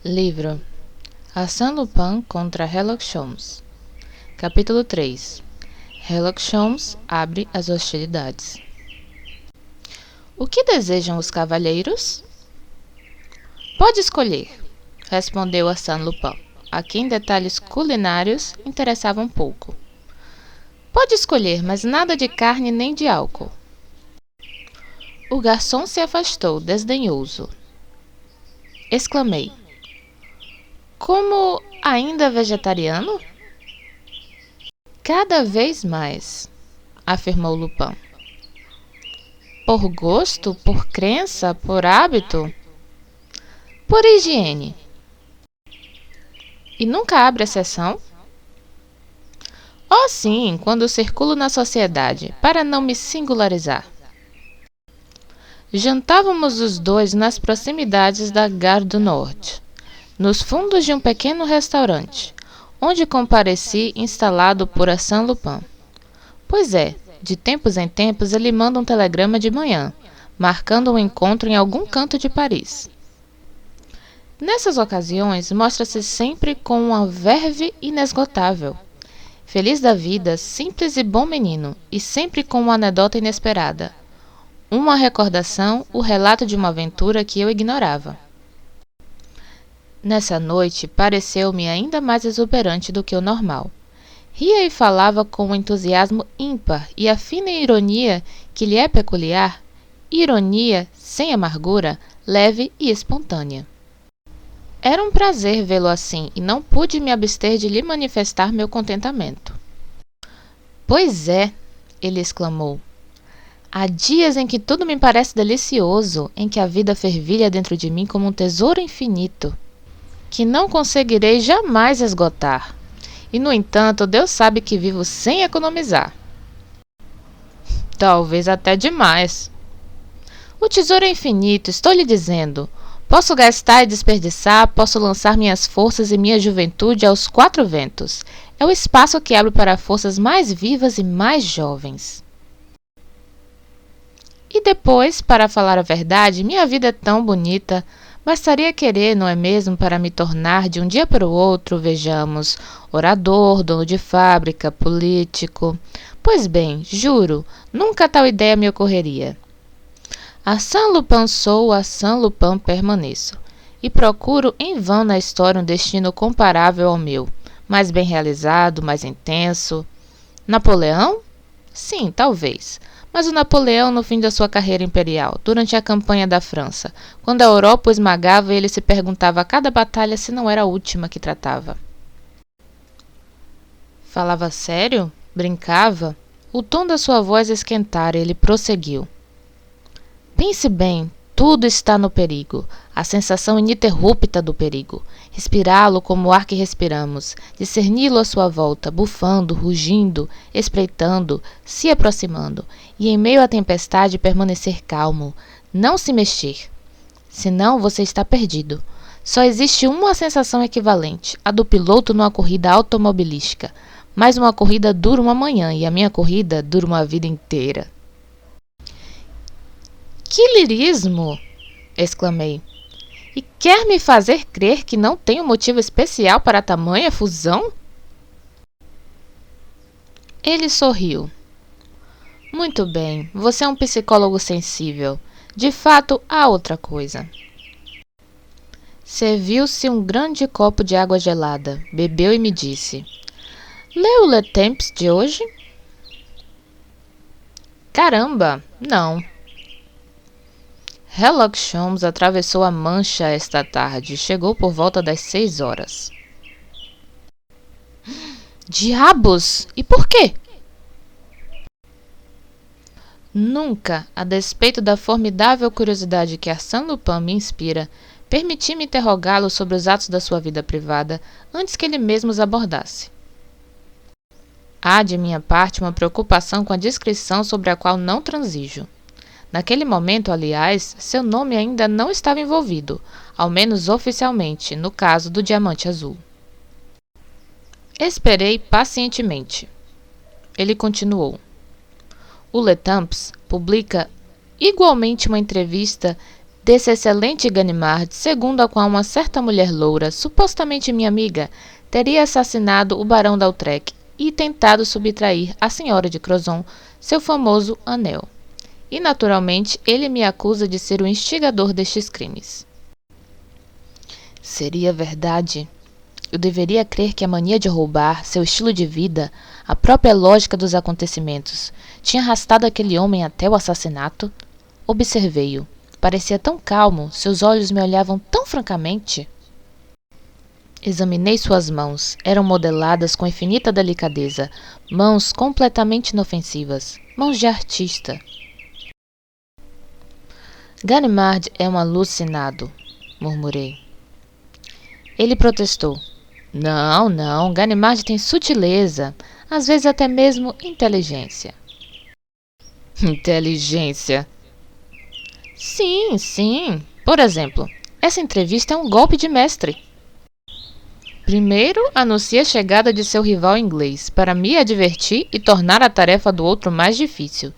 Livro Arsène Lupin contra Sherlock Holmes. Capítulo 3. Sherlock Holmes abre as hostilidades. O que desejam os cavalheiros? Pode escolher, respondeu Arsène Lupin, a quem detalhes culinários interessavam pouco. Pode escolher, mas nada de carne nem de álcool. O garçom se afastou, desdenhoso. Exclamei. Como ainda vegetariano? Cada vez mais, afirmou Lupin. Por gosto, por crença, por hábito? Por higiene. E nunca abre exceção? Oh, sim, quando circulo na sociedade, para não me singularizar. Jantávamos os dois nas proximidades da Gare du Nord, nos fundos de um pequeno restaurante, onde compareci instalado por Arsène Lupin. Pois é, de tempos em tempos ele manda um telegrama de manhã, marcando um encontro em algum canto de Paris. Nessas ocasiões, mostra-se sempre com uma verve inesgotável. Feliz da vida, simples e bom menino, e sempre com uma anedota inesperada. Uma recordação, o relato de uma aventura que eu ignorava. Nessa noite, pareceu-me ainda mais exuberante do que o normal. Ria e falava com um entusiasmo ímpar e a fina ironia que lhe é peculiar, ironia sem amargura, leve e espontânea. Era um prazer vê-lo assim e não pude me abster de lhe manifestar meu contentamento. Pois é, ele exclamou. Há dias em que tudo me parece delicioso, em que a vida fervilha dentro de mim como um tesouro infinito, que não conseguirei jamais esgotar. E, no entanto, Deus sabe que vivo sem economizar. Talvez até demais. O tesouro é infinito, estou lhe dizendo. Posso gastar e desperdiçar, posso lançar minhas forças e minha juventude aos quatro ventos. É o espaço que abre para forças mais vivas e mais jovens. E depois, para falar a verdade, minha vida é tão bonita. Bastaria querer, não é mesmo, para me tornar de um dia para o outro, vejamos, orador, dono de fábrica, político. Pois bem, juro, nunca tal ideia me ocorreria. Arsène Lupin sou, Arsène Lupin permaneço. E procuro em vão na história um destino comparável ao meu, mais bem realizado, mais intenso. Napoleão? Sim, talvez. Mas o Napoleão no fim da sua carreira imperial, durante a campanha da França, quando a Europa o esmagava e ele se perguntava a cada batalha se não era a última que tratava. Falava sério? Brincava? O tom da sua voz esquentara e ele prosseguiu. Pense bem, tudo está no perigo, a sensação ininterrupta do perigo. Respirá-lo como o ar que respiramos, discerni-lo à sua volta, bufando, rugindo, espreitando, se aproximando, e em meio à tempestade permanecer calmo, não se mexer. Senão você está perdido. Só existe uma sensação equivalente, a do piloto numa corrida automobilística. Mas uma corrida dura uma manhã e a minha corrida dura uma vida inteira. Que lirismo! Exclamei. E quer me fazer crer que não tenho motivo especial para tamanha fusão? Ele sorriu. Muito bem, você é um psicólogo sensível. De fato, há outra coisa. Serviu-se um grande copo de água gelada, bebeu e me disse: Leu Le Temps de hoje? Caramba, não. Sherlock Holmes atravessou a Mancha esta tarde e chegou por volta das 6 horas. Diabos! E por quê? Nunca, a despeito da formidável curiosidade que Arsène Lupin me inspira, permiti-me interrogá-lo sobre os atos da sua vida privada antes que ele mesmo os abordasse. Há, de minha parte, uma preocupação com a discrição sobre a qual não transijo. Naquele momento, aliás, seu nome ainda não estava envolvido, ao menos oficialmente, no caso do diamante azul. Esperei pacientemente. Ele continuou. O Le Temps publica igualmente uma entrevista desse excelente Ganimard, segundo a qual uma certa mulher loura, supostamente minha amiga, teria assassinado o barão d'Autrec e tentado subtrair à senhora de Crozon seu famoso anel. E, naturalmente, ele me acusa de ser o instigador destes crimes. Seria verdade? Eu deveria crer que a mania de roubar, seu estilo de vida, a própria lógica dos acontecimentos, tinha arrastado aquele homem até o assassinato? Observei-o. Parecia tão calmo, seus olhos me olhavam tão francamente. Examinei suas mãos. Eram modeladas com infinita delicadeza, mãos completamente inofensivas, mãos de artista. Ganimard é um alucinado, murmurei. Ele protestou. Não, não, Ganimard tem sutileza, às vezes até mesmo inteligência. Inteligência? Sim, sim. Por exemplo, essa entrevista é um golpe de mestre. Primeiro, anuncia a chegada de seu rival inglês, para me advertir e tornar a tarefa do outro mais difícil.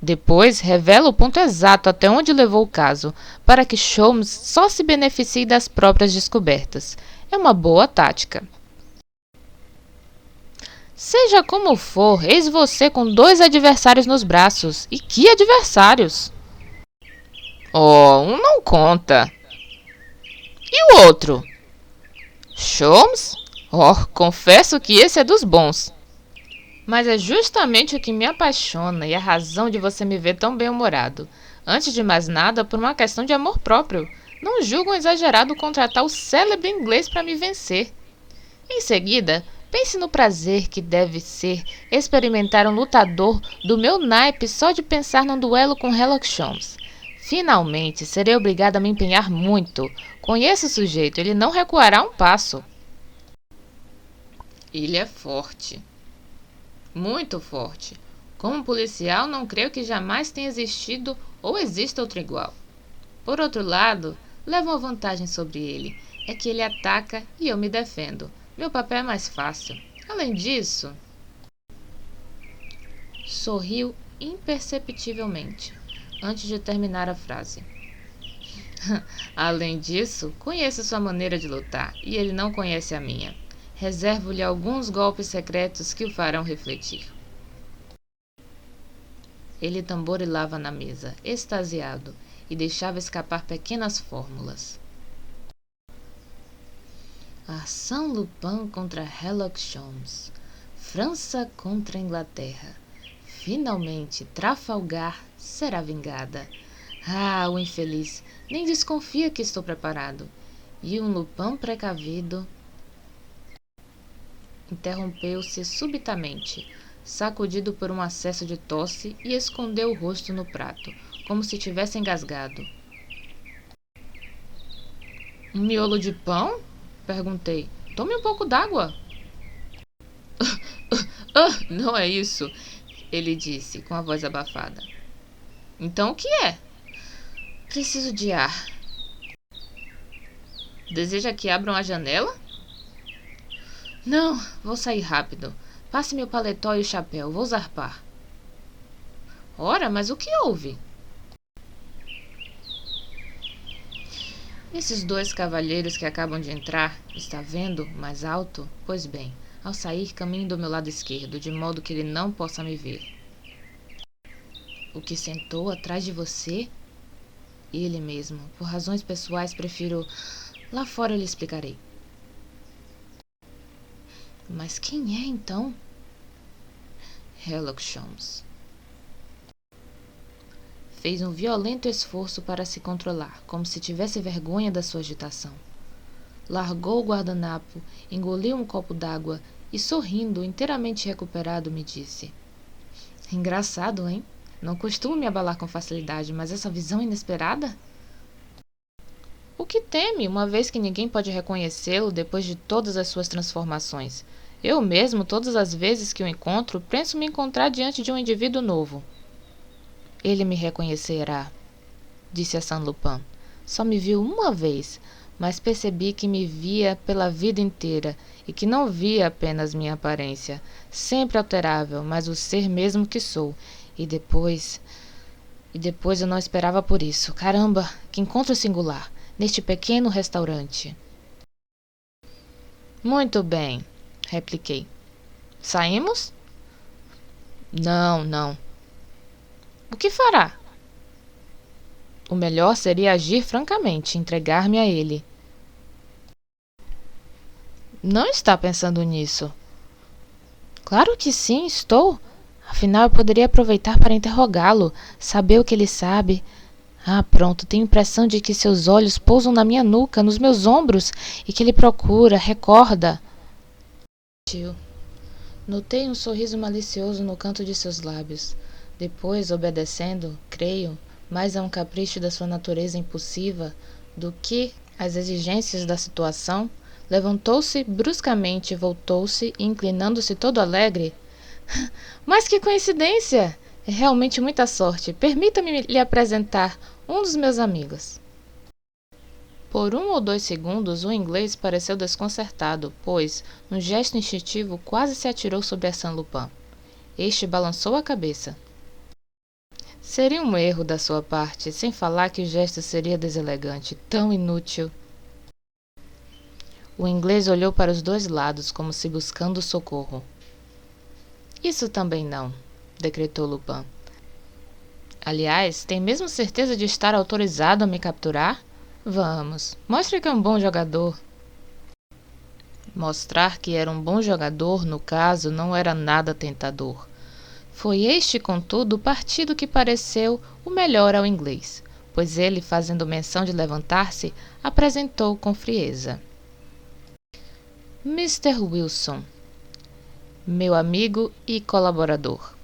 Depois, revela o ponto exato até onde levou o caso, para que Sholmes só se beneficie das próprias descobertas. É uma boa tática. Seja como for, eis você com 2 adversários nos braços. E que adversários! Oh, um não conta. E o outro? Sholmes? Oh, confesso que esse é dos bons. Mas é justamente o que me apaixona e a razão de você me ver tão bem-humorado. Antes de mais nada, por uma questão de amor próprio. Não julgo um exagerado contratar o célebre inglês para me vencer. Em seguida, pense no prazer que deve ser experimentar um lutador do meu naipe só de pensar num duelo com Sherlock Holmes. Finalmente, serei obrigado a me empenhar muito. Conheço o sujeito, ele não recuará um passo. Ele é forte. Muito forte. Como policial, não creio que jamais tenha existido ou exista outro igual. Por outro lado, levo uma vantagem sobre ele. É que ele ataca e eu me defendo. Meu papel é mais fácil. Além disso... Sorriu imperceptivelmente, antes de terminar a frase. Além disso, conheço sua maneira de lutar, e ele não conhece a minha. Reservo-lhe alguns golpes secretos que o farão refletir. Ele tamborilava na mesa, extasiado, e deixava escapar pequenas fórmulas. Arsène Lupin contra Sherlock Holmes. França contra Inglaterra. Finalmente, Trafalgar será vingada. Ah, o infeliz, nem desconfia que estou preparado. E um Lupin precavido... Interrompeu-se subitamente, sacudido por um acesso de tosse, e escondeu o rosto no prato, como se tivesse engasgado. Um miolo de pão? Perguntei. Tome um pouco d'água. Não é isso, ele disse, com a voz abafada. Então o que é? Preciso de ar. Deseja que abram a janela? Não, vou sair rápido. Passe-me o paletó e o chapéu, vou zarpar. Ora, mas o que houve? Esses 2 cavalheiros que acabam de entrar, está vendo, mais alto? Pois bem, ao sair, caminho do meu lado esquerdo, de modo que ele não possa me ver. O que sentou atrás de você? Ele mesmo. Por razões pessoais, prefiro... Lá fora eu lhe explicarei. Mas quem é, então? Sherlock Holmes. Fez um violento esforço para se controlar, como se tivesse vergonha da sua agitação. Largou o guardanapo, engoliu um copo d'água e, sorrindo, inteiramente recuperado, me disse: Engraçado, hein? Não costumo me abalar com facilidade, mas essa visão inesperada? O que teme, uma vez que ninguém pode reconhecê-lo depois de todas as suas transformações? Eu mesmo, todas as vezes que o encontro, penso me encontrar diante de um indivíduo novo. Ele me reconhecerá, disse Arsène Lupin. Só me viu uma vez, mas percebi que me via pela vida inteira e que não via apenas minha aparência, sempre alterável, mas o ser mesmo que sou. E depois... E depois eu não esperava por isso. Caramba, que encontro singular, neste pequeno restaurante. Muito bem, repliquei. Saímos? Não, não. O que fará? O melhor seria agir francamente, entregar-me a ele. Não está pensando nisso? Claro que sim, estou. Afinal, eu poderia aproveitar para interrogá-lo, saber o que ele sabe. Ah, pronto, tenho a impressão de que seus olhos pousam na minha nuca, nos meus ombros, e que ele procura, recorda. Tio, notei um sorriso malicioso no canto de seus lábios. Depois, obedecendo, creio, mais a um capricho da sua natureza impulsiva do que às exigências da situação, levantou-se bruscamente, voltou-se e, inclinando-se todo alegre, mas que coincidência! É realmente muita sorte. Permita-me lhe apresentar um dos meus amigos. Por 1 ou 2 segundos, o inglês pareceu desconcertado, pois, num gesto instintivo, quase se atirou sobre a Arsène Lupin. Este balançou a cabeça. Seria um erro da sua parte, sem falar que o gesto seria deselegante, tão inútil. O inglês olhou para os 2 lados, como se buscando socorro. Isso também não, decretou Lupin. Aliás, tem mesmo certeza de estar autorizado a me capturar? Vamos, mostre que é um bom jogador. Mostrar que era um bom jogador, no caso, não era nada tentador. Foi este, contudo, o partido que pareceu o melhor ao inglês, pois ele, fazendo menção de levantar-se, apresentou com frieza. Mr. Wilson, meu amigo e colaborador.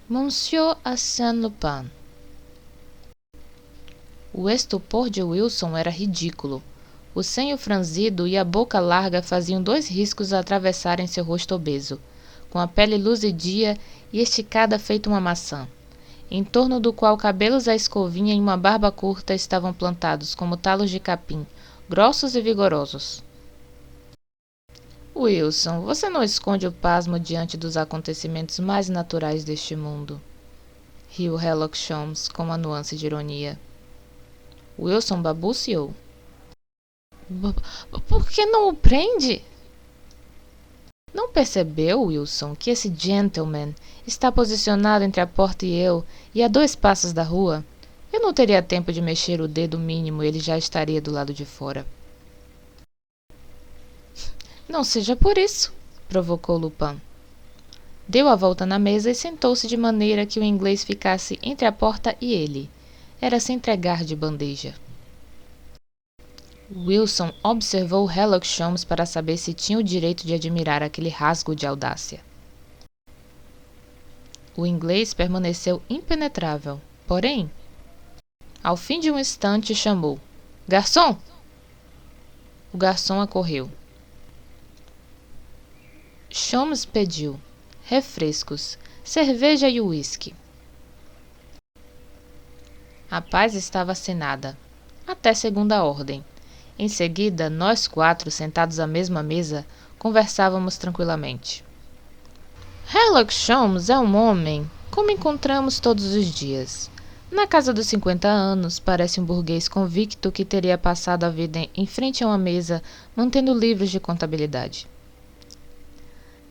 Monsieur Arsène Lupin. O estupor de Wilson era ridículo. O senho franzido e a boca larga faziam 2 riscos a atravessarem seu rosto obeso, com a pele luzidia e esticada feito uma maçã, em torno do qual cabelos à escovinha e uma barba curta estavam plantados como talos de capim, grossos e vigorosos. Wilson, você não esconde o pasmo diante dos acontecimentos mais naturais deste mundo. Riu Sherlock Holmes com uma nuance de ironia. Wilson balbuciou. Por que não o prende? Não percebeu, Wilson, que esse gentleman está posicionado entre a porta e eu, e a 2 passos da rua? Eu não teria tempo de mexer o dedo mínimo e ele já estaria do lado de fora. Não seja por isso, provocou Lupin. Deu a volta na mesa e sentou-se de maneira que o inglês ficasse entre a porta e ele. Era se entregar de bandeja. Wilson observou Sherlock Holmes para saber se tinha o direito de admirar aquele rasgo de audácia. O inglês permaneceu impenetrável, porém, ao fim de um instante chamou: Garçom! O garçom acorreu. Holmes pediu refrescos, cerveja e uísque. A paz estava assinada, até segunda ordem. Em seguida, nós 4, sentados à mesma mesa, conversávamos tranquilamente. Sherlock Holmes é um homem como encontramos todos os dias. Na casa dos 50 anos, parece um burguês convicto que teria passado a vida em frente a uma mesa, mantendo livros de contabilidade.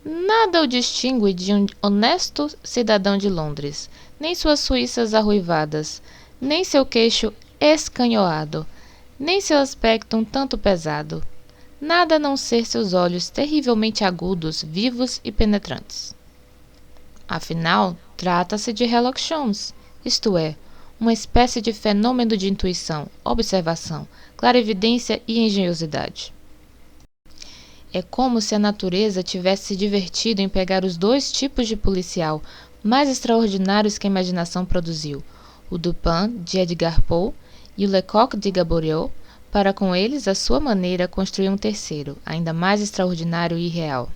Nada o distingue de um honesto cidadão de Londres, nem suas suíças arruivadas, nem seu queixo escanhoado, nem seu aspecto um tanto pesado. Nada a não ser seus olhos terrivelmente agudos, vivos e penetrantes. Afinal, trata-se de Sherlock Holmes, isto é, uma espécie de fenômeno de intuição, observação, clarividência e engenhosidade. É como se a natureza tivesse se divertido em pegar os 2 tipos de policial mais extraordinários que a imaginação produziu, o Dupin de Edgar Poe e o Lecoq de Gaboriau, para com eles, à sua maneira, construir um terceiro, ainda mais extraordinário e irreal.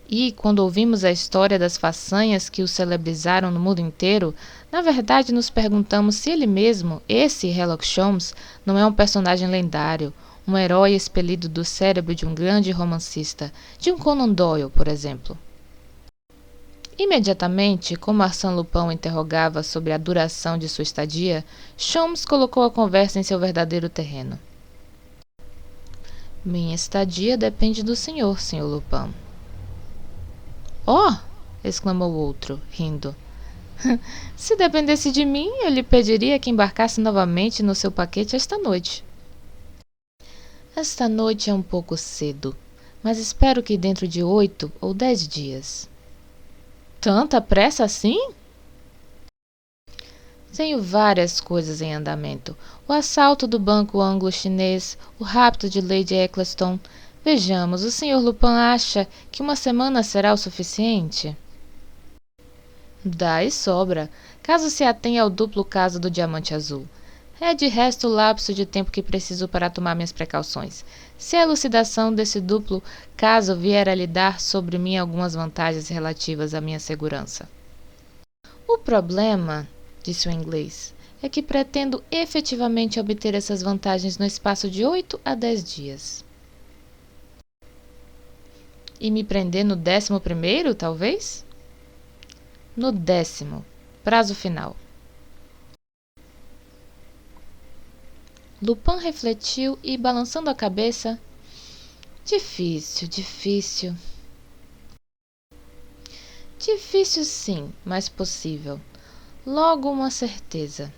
E, quando ouvimos a história das façanhas que o celebrizaram no mundo inteiro, na verdade nos perguntamos se ele mesmo, esse Sherlock Holmes, não é um personagem lendário, um herói expelido do cérebro de um grande romancista, de um Conan Doyle, por exemplo. Imediatamente, como Arsène Lupin o interrogava sobre a duração de sua estadia, Sholmes colocou a conversa em seu verdadeiro terreno. Minha estadia depende do senhor, Sr. Lupin. Oh! Exclamou o outro, rindo. Se dependesse de mim, eu lhe pediria que embarcasse novamente no seu paquete esta noite. Esta noite é um pouco cedo, mas espero que dentro de 8 ou 10 dias. Tanta pressa assim? Tenho várias coisas em andamento. O assalto do banco anglo-chinês, o rapto de Lady Eccleston. Vejamos, o Sr. Lupin acha que uma semana será o suficiente? Dá e sobra, caso se atenha ao duplo caso do diamante azul. É de resto o lapso de tempo que preciso para tomar minhas precauções. Se a elucidação desse duplo caso vier a lhe dar sobre mim algumas vantagens relativas à minha segurança. O problema, disse o inglês, é que pretendo efetivamente obter essas vantagens no espaço de 8 a 10 dias. E me prender no 11º, talvez? No 10º, prazo final. Lupin refletiu e, balançando a cabeça, difícil. Difícil sim, mas possível. Logo uma certeza.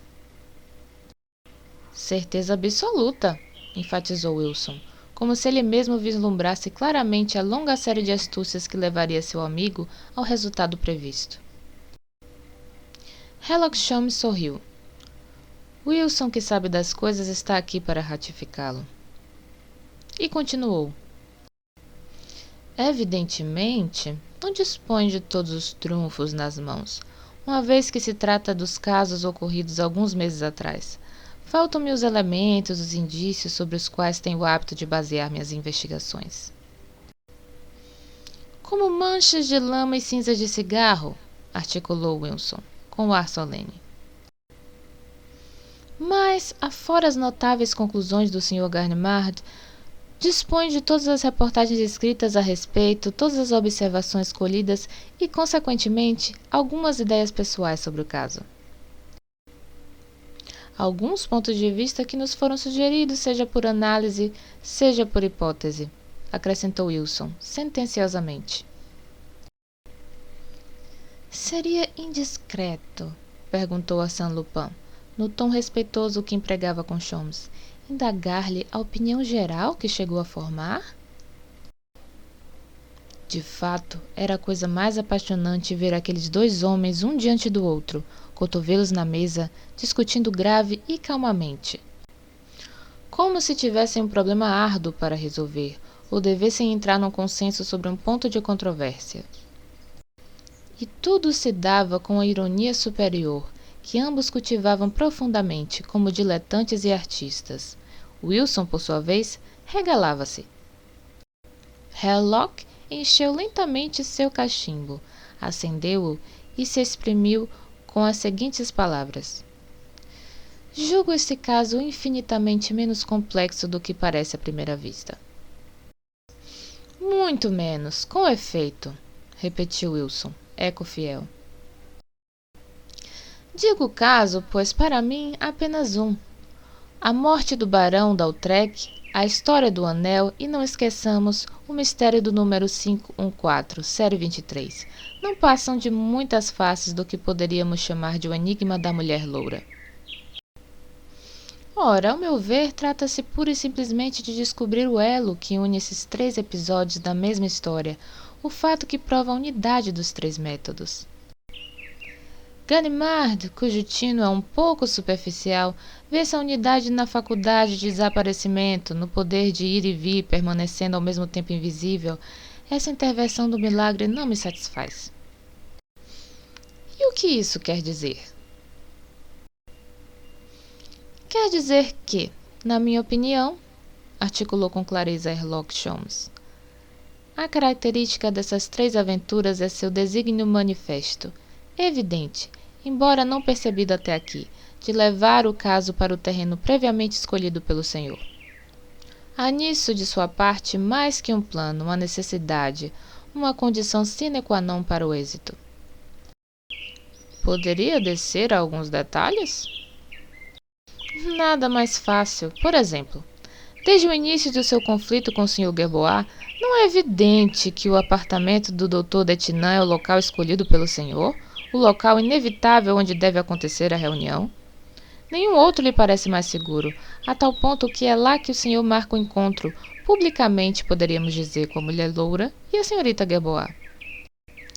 Certeza absoluta, enfatizou Wilson, como se ele mesmo vislumbrasse claramente a longa série de astúcias que levaria seu amigo ao resultado previsto. Sherlock Holmes sorriu. Wilson, que sabe das coisas, está aqui para ratificá-lo. E continuou. Evidentemente, não dispõe de todos os trunfos nas mãos, uma vez que se trata dos casos ocorridos alguns meses atrás. Faltam-me os elementos, os indícios sobre os quais tenho o hábito de basear minhas investigações. Como manchas de lama e cinzas de cigarro, articulou Wilson, com o ar solene. Mas, afora as notáveis conclusões do Sr. Ganimard, dispõe de todas as reportagens escritas a respeito, todas as observações colhidas e, consequentemente, algumas ideias pessoais sobre o caso. Alguns pontos de vista que nos foram sugeridos, seja por análise, seja por hipótese, acrescentou Wilson, sentenciosamente. Seria indiscreto, perguntou Arsène Lupin, no tom respeitoso que empregava com Sholmes, indagar-lhe a opinião geral que chegou a formar? De fato, era a coisa mais apaixonante ver aqueles dois homens um diante do outro, cotovelos na mesa, discutindo grave e calmamente. Como se tivessem um problema árduo para resolver, ou devessem entrar num consenso sobre um ponto de controvérsia. E tudo se dava com a ironia superior, que ambos cultivavam profundamente, como diletantes e artistas. Wilson, por sua vez, regalava-se. Sherlock encheu lentamente seu cachimbo, acendeu-o e se exprimiu com as seguintes palavras. Julgo esse caso infinitamente menos complexo do que parece à primeira vista. Muito menos, com efeito, repetiu Wilson, eco fiel. Digo caso, pois para mim apenas um. A morte do barão D'Autrec, a história do anel e não esqueçamos o mistério do número 514, série 23. Não passam de muitas faces do que poderíamos chamar de o enigma da mulher loura. Ora, ao meu ver, trata-se pura e simplesmente de descobrir o elo que une esses 3 episódios da mesma história, o fato que prova a unidade dos 3 métodos. Ganimard, cujo tino é um pouco superficial, vê essa unidade na faculdade de desaparecimento, no poder de ir e vir, permanecendo ao mesmo tempo invisível. Essa intervenção do milagre não me satisfaz. E o que isso quer dizer? Quer dizer que, na minha opinião, articulou com clareza Sherlock Holmes, a característica dessas 3 aventuras é seu desígnio manifesto, evidente, embora não percebido até aqui, de levar o caso para o terreno previamente escolhido pelo senhor. Há nisso, de sua parte, mais que um plano, uma necessidade, uma condição sine qua non para o êxito. Poderia descer a alguns detalhes? Nada mais fácil. Por exemplo, desde o início do seu conflito com o Sr. Gerbois, não é evidente que o apartamento do Dr. Detinan é o local escolhido pelo senhor? O local inevitável onde deve acontecer a reunião? Nenhum outro lhe parece mais seguro, a tal ponto que é lá que o senhor marca o encontro, publicamente poderíamos dizer, com a mulher loura e a senhorita Gerbois.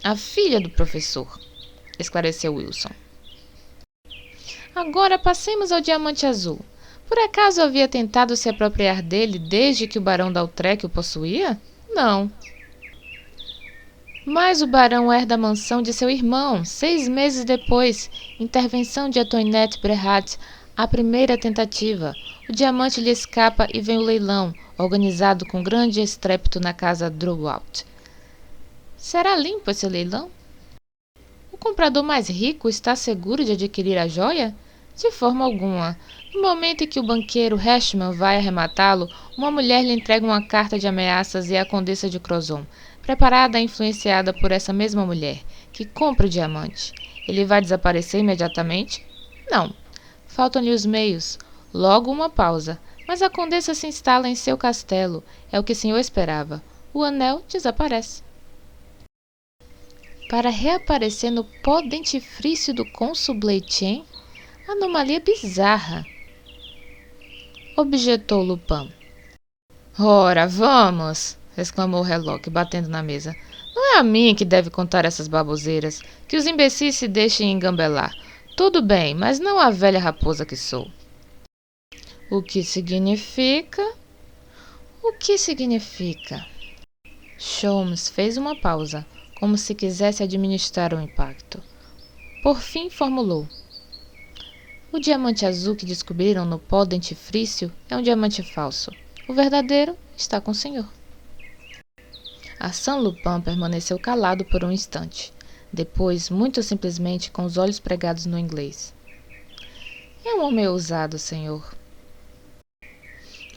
A filha do professor, esclareceu Wilson. Agora passemos ao diamante azul. Por acaso havia tentado se apropriar dele desde que o barão D'Autrec o possuía? Não. Mas o barão herda a mansão de seu irmão, 6 meses depois. Intervenção de Antoinette Bréhat, a primeira tentativa. O diamante lhe escapa e vem o leilão, organizado com grande estrépito na casa Drouot. Será limpo esse leilão? O comprador mais rico está seguro de adquirir a joia? De forma alguma. No momento em que o banqueiro Hashman vai arrematá-lo, uma mulher lhe entrega uma carta de ameaças e é a condessa de Crozon, preparada e influenciada por essa mesma mulher, que compra o diamante. Ele vai desaparecer imediatamente? Não. Faltam-lhe os meios. Logo uma pausa. Mas a condessa se instala em seu castelo. É o que o senhor esperava. O anel desaparece. Para reaparecer no pó dentifrício do cônsul Bleichen? Anomalia bizarra, objetou Lupin. Ora, vamos, exclamou Herlock, batendo na mesa. Não é a mim que deve contar essas baboseiras, que os imbecis se deixem engambelar. Tudo bem, mas não a velha raposa que sou. O que significa? O que significa? Sholmes fez uma pausa, como se quisesse administrar o impacto. Por fim formulou. O diamante azul que descobriram no pó dentifrício é um diamante falso. O verdadeiro está com o senhor. Arsène Lupin permaneceu calado por um instante. Depois, muito simplesmente, com os olhos pregados no inglês. É um homem ousado, senhor.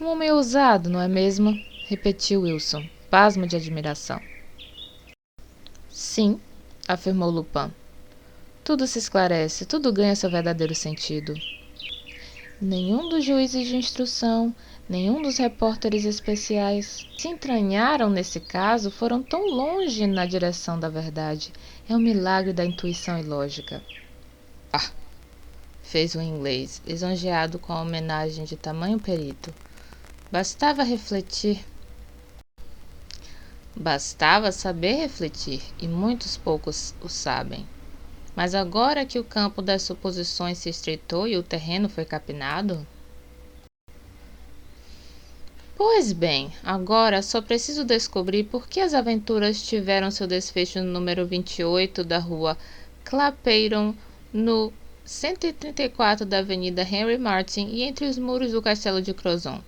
Um homem ousado, não é mesmo? Repetiu Wilson, pasmo de admiração. Sim, afirmou Lupin. Tudo se esclarece, tudo ganha seu verdadeiro sentido. Nenhum dos juízes de instrução, nenhum dos repórteres especiais que se entranharam nesse caso foram tão longe na direção da verdade. É um milagre da intuição ilógica. Ah! Fez o inglês, lisonjeado com a homenagem de tamanho perito. Bastava refletir. Bastava saber refletir, e muitos poucos o sabem. Mas agora que o campo das suposições se estreitou e o terreno foi capinado? Pois bem, agora só preciso descobrir por que as aventuras tiveram seu desfecho no número 28 da rua Clapeyron, no 134 da avenida Henry Martin e entre os muros do castelo de Crozon.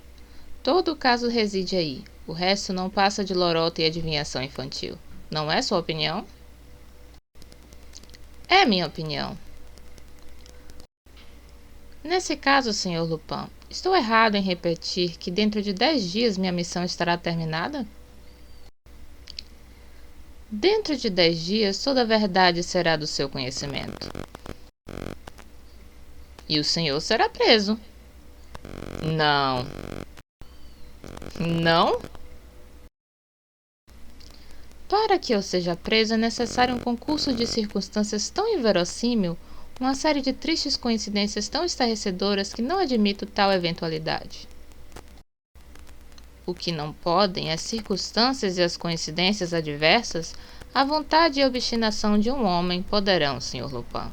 Todo o caso reside aí. O resto não passa de lorota e adivinhação infantil. Não é sua opinião? É minha opinião. Nesse caso, Sr. Lupin, estou errado em repetir que dentro de 10 dias minha missão estará terminada? Dentro de 10 dias toda a verdade será do seu conhecimento. E o senhor será preso. Não. Não? Para que eu seja preso é necessário um concurso de circunstâncias tão inverossímil, uma série de tristes coincidências tão estarrecedoras que não admito tal eventualidade. O que não podem as circunstâncias e as coincidências adversas, a vontade e a obstinação de um homem poderão, Sr. Lupin.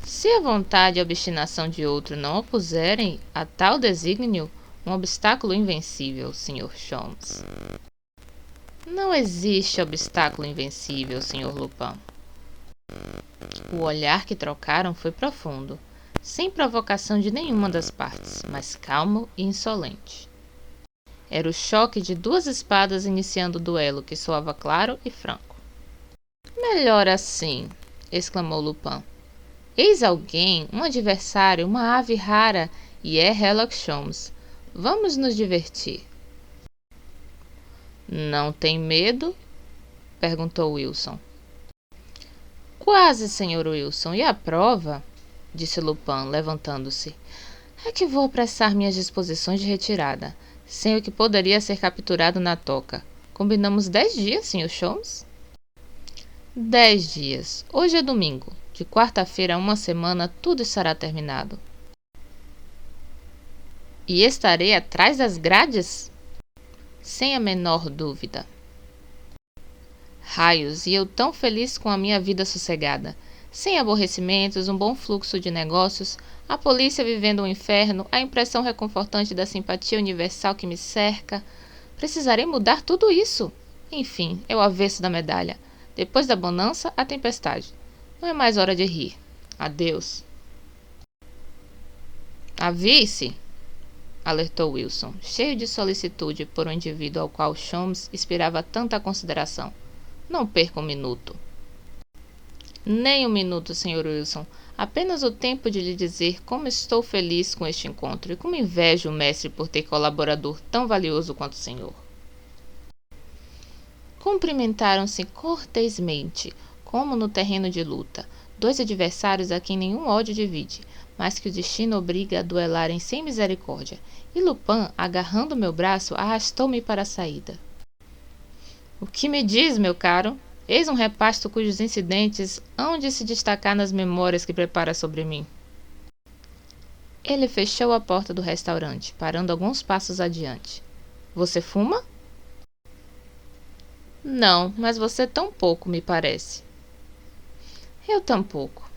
Se a vontade e a obstinação de outro não opuserem a tal desígnio, um obstáculo invencível, Sr. Sholmes. Não existe obstáculo invencível, Sr. Lupin. O olhar que trocaram foi profundo, sem provocação de nenhuma das partes, mas calmo e insolente. Era o choque de duas espadas iniciando o duelo, que soava claro e franco. Melhor assim, exclamou Lupin. Eis alguém, um adversário, uma ave rara, e é Herlock Sholmes. Vamos nos divertir. Não tem medo? Perguntou Wilson. Quase, Sr. Wilson. E a prova? Disse Lupin, levantando-se. É que vou apressar minhas disposições de retirada, sem o que poderia ser capturado na toca. Combinamos 10 dias, Sr. Sholmes? 10 dias. Hoje é domingo. De quarta-feira a uma semana, tudo estará terminado. E estarei atrás das grades? Sem a menor dúvida. Raios, e eu tão feliz com a minha vida sossegada. Sem aborrecimentos, um bom fluxo de negócios, a polícia vivendo um inferno, a impressão reconfortante da simpatia universal que me cerca. Precisarei mudar tudo isso. Enfim, é o avesso da medalha. Depois da bonança, a tempestade. Não é mais hora de rir. Adeus. Avie-se, alertou Wilson, cheio de solicitude por um indivíduo ao qual Sholmes inspirava tanta consideração. Não perca um minuto. Nem um minuto, Sr. Wilson. Apenas o tempo de lhe dizer como estou feliz com este encontro e como invejo o mestre por ter colaborador tão valioso quanto o senhor. Cumprimentaram-se cortesmente, como no terreno de luta, dois adversários a quem nenhum ódio divide, mas que o destino obriga a duelarem sem misericórdia, e Lupin, agarrando meu braço, arrastou-me para a saída. O que me diz, meu caro? Eis um repasto cujos incidentes hão de se destacar nas memórias que prepara sobre mim. Ele fechou a porta do restaurante, parando alguns passos adiante. Você fuma? Não, mas você tampouco, me parece. Eu tampouco.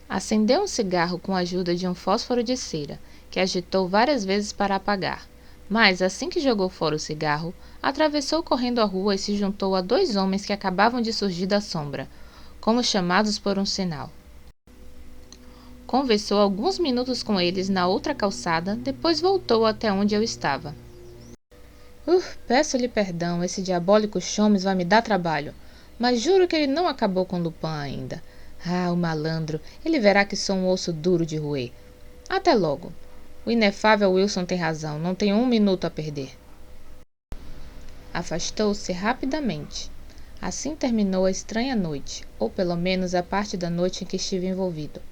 Acendeu um cigarro com a ajuda de um fósforo de cera, que agitou várias vezes para apagar. Mas, assim que jogou fora o cigarro, atravessou correndo a rua e se juntou a dois homens que acabavam de surgir da sombra, como chamados por um sinal. Conversou alguns minutos com eles na outra calçada, depois voltou até onde eu estava. Peço-lhe perdão, esse diabólico Sholmes vai me dar trabalho, mas juro que ele não acabou com Lupin ainda. Ah, o malandro, ele verá que sou um osso duro de roer. Até logo. O inefável Wilson tem razão, não tenho um minuto a perder. Afastou-se rapidamente. Assim terminou a estranha noite, ou pelo menos a parte da noite em que estive envolvido.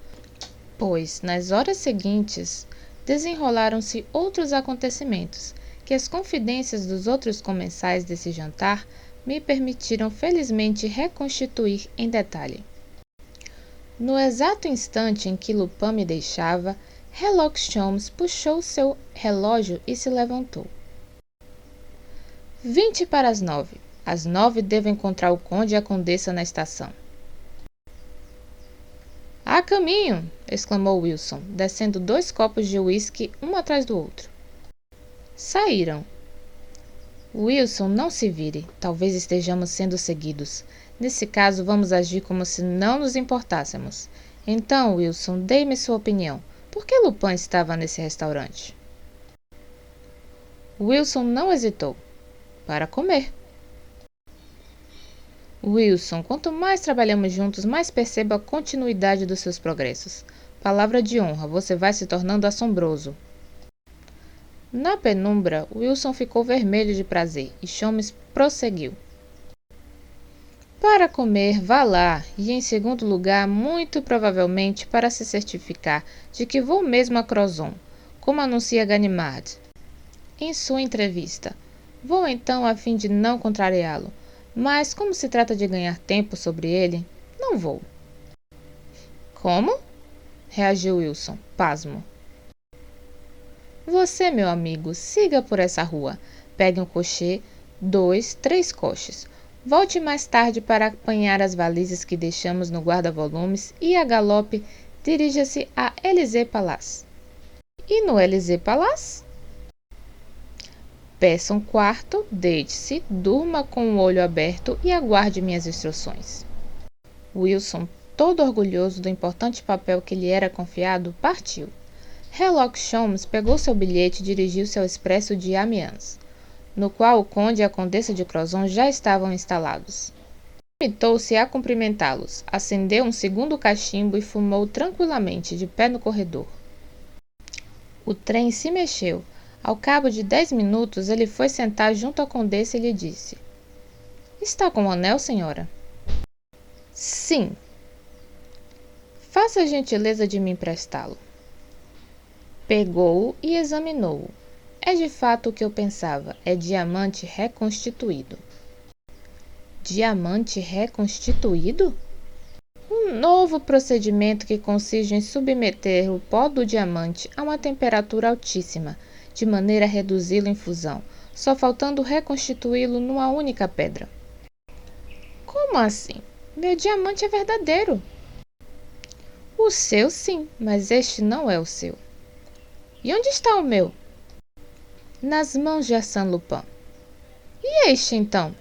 Pois, nas horas seguintes, desenrolaram-se outros acontecimentos, que as confidências dos outros comensais desse jantar me permitiram felizmente reconstituir em detalhe. No exato instante em que Lupin me deixava, Herlock Sholmes puxou seu relógio e se levantou. 20 para as 9. Às 9 devo encontrar o conde e a condessa na estação. A caminho! Exclamou Wilson, descendo 2 copos de uísque um atrás do outro. Saíram. Wilson, não se vire. Talvez estejamos sendo seguidos. Nesse caso, vamos agir como se não nos importássemos. Então, Wilson, dê-me sua opinião. Por que Lupin estava nesse restaurante? Wilson não hesitou. Para comer. Wilson, quanto mais trabalhamos juntos, mais percebo a continuidade dos seus progressos. Palavra de honra, você vai se tornando assombroso. Na penumbra, Wilson ficou vermelho de prazer e Sholmes prosseguiu. Para comer, vá lá, e em segundo lugar, muito provavelmente para se certificar de que vou mesmo a Crozon, como anuncia Ganimard em sua entrevista. Vou então a fim de não contrariá-lo, mas como se trata de ganhar tempo sobre ele, não vou. Como? Reagiu Wilson, pasmo. Você, meu amigo, siga por essa rua. Pegue um cocher, 2, 3 coches. Volte mais tarde para apanhar as valizes que deixamos no guarda-volumes e, a galope, dirija-se a Élysée Palace. E no Élysée Palace? Peça um quarto, deite-se, durma com o olho aberto e aguarde minhas instruções. Wilson, todo orgulhoso do importante papel que lhe era confiado, partiu. Herlock Sholmes pegou seu bilhete e dirigiu-se ao expresso de Amiens, no qual o conde e a condessa de Crozon já estavam instalados. Limitou-se a cumprimentá-los, acendeu um segundo cachimbo e fumou tranquilamente, de pé no corredor. O trem se mexeu. Ao cabo de 10 minutos, ele foi sentar junto à condessa e lhe disse: Está com o anel, senhora? Sim. Faça a gentileza de me emprestá-lo. Pegou-o e examinou-o. É de fato o que eu pensava, é diamante reconstituído. Diamante reconstituído? Um novo procedimento que consiste em submeter o pó do diamante a uma temperatura altíssima, de maneira a reduzi-lo em fusão, só faltando reconstituí-lo numa única pedra. Como assim? Meu diamante é verdadeiro. O seu sim, mas este não é o seu. E onde está o meu? Nas mãos de Arsène Lupin. E este então?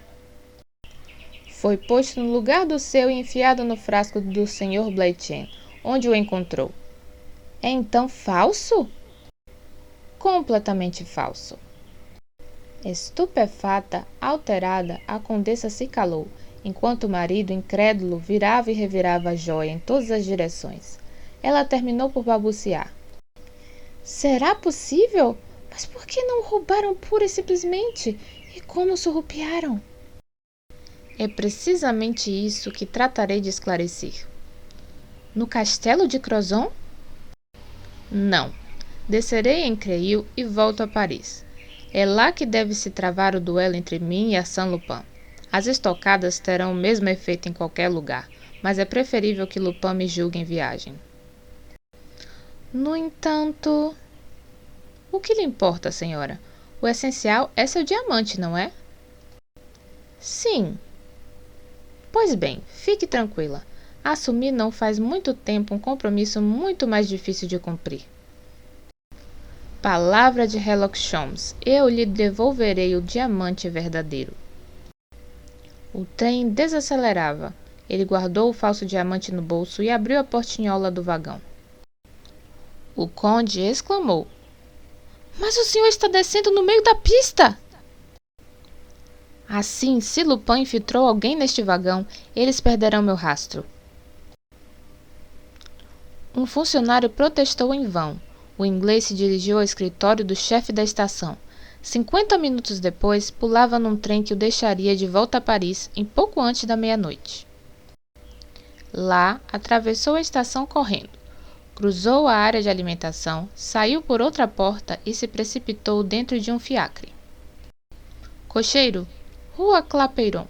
Foi posto no lugar do seu e enfiado no frasco do Sr. Bleichen, onde o encontrou. É então falso? Completamente falso. Estupefata, alterada, a condessa se calou, enquanto o marido, incrédulo, virava e revirava a jóia em todas as direções. Ela terminou por balbuciar. Será possível? Mas por que não o roubaram pura e simplesmente? E como o surrupiaram? É precisamente isso que tratarei de esclarecer. No castelo de Crozon? Não. Descerei em Creil e volto a Paris. É lá que deve se travar o duelo entre mim e Arsène Lupin. As estocadas terão o mesmo efeito em qualquer lugar, mas é preferível que Lupin me julgue em viagem. No entanto... O que lhe importa, senhora? O essencial é seu diamante, não é? Sim. Pois bem, fique tranquila. Assumi não faz muito tempo um compromisso muito mais difícil de cumprir. Palavra de Sherlock Holmes, eu lhe devolverei o diamante verdadeiro. O trem desacelerava. Ele guardou o falso diamante no bolso e abriu a portinhola do vagão. O conde exclamou. Mas o senhor está descendo no meio da pista! Assim, se Lupin infiltrou alguém neste vagão, eles perderão meu rastro. Um funcionário protestou em vão. O inglês se dirigiu ao escritório do chefe da estação. 50 minutos depois, pulava num trem que o deixaria de volta a Paris em pouco antes da meia-noite. Lá, atravessou a estação correndo. Cruzou a área de alimentação, saiu por outra porta e se precipitou dentro de um fiacre. Cocheiro, Rua Clapeyron.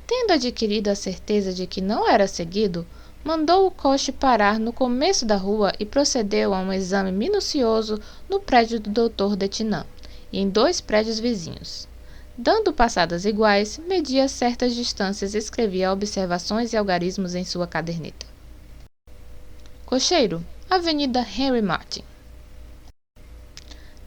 Tendo adquirido a certeza de que não era seguido, mandou o coche parar no começo da rua e procedeu a um exame minucioso no prédio do Dr. Detinan e em 2 prédios vizinhos. Dando passadas iguais, media certas distâncias e escrevia observações e algarismos em sua caderneta. Cocheiro, Avenida Henry Martin.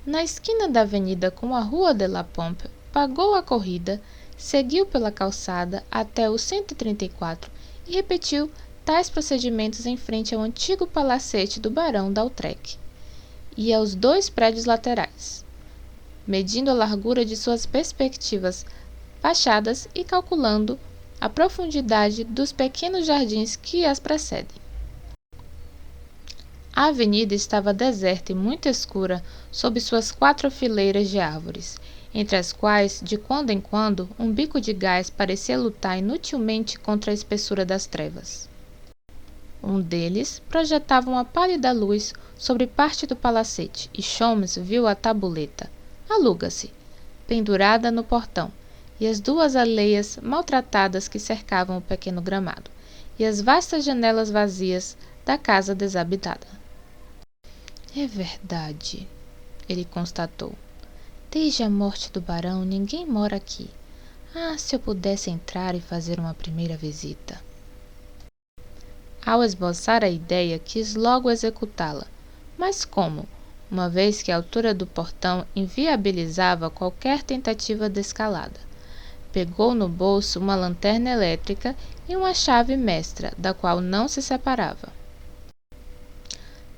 Na esquina da avenida com a Rua de la Pompe, pagou a corrida, seguiu pela calçada até o 134 e repetiu tais procedimentos em frente ao antigo palacete do Barão d'Autrec e aos 2 prédios laterais, medindo a largura de suas perspectivas fachadas e calculando a profundidade dos pequenos jardins que as precedem. A avenida estava deserta e muito escura sob suas 4 fileiras de árvores, entre as quais, de quando em quando, um bico de gás parecia lutar inutilmente contra a espessura das trevas. Um deles projetava uma pálida luz sobre parte do palacete, e Sholmes viu a tabuleta, aluga-se, pendurada no portão, e as 2 aleias maltratadas que cercavam o pequeno gramado, e as vastas janelas vazias da casa desabitada. É verdade, ele constatou. Desde a morte do barão, ninguém mora aqui. Ah, se eu pudesse entrar e fazer uma primeira visita. Ao esboçar a ideia, quis logo executá-la. Mas como? Uma vez que a altura do portão inviabilizava qualquer tentativa de escalada. Pegou no bolso uma lanterna elétrica e uma chave mestra, da qual não se separava.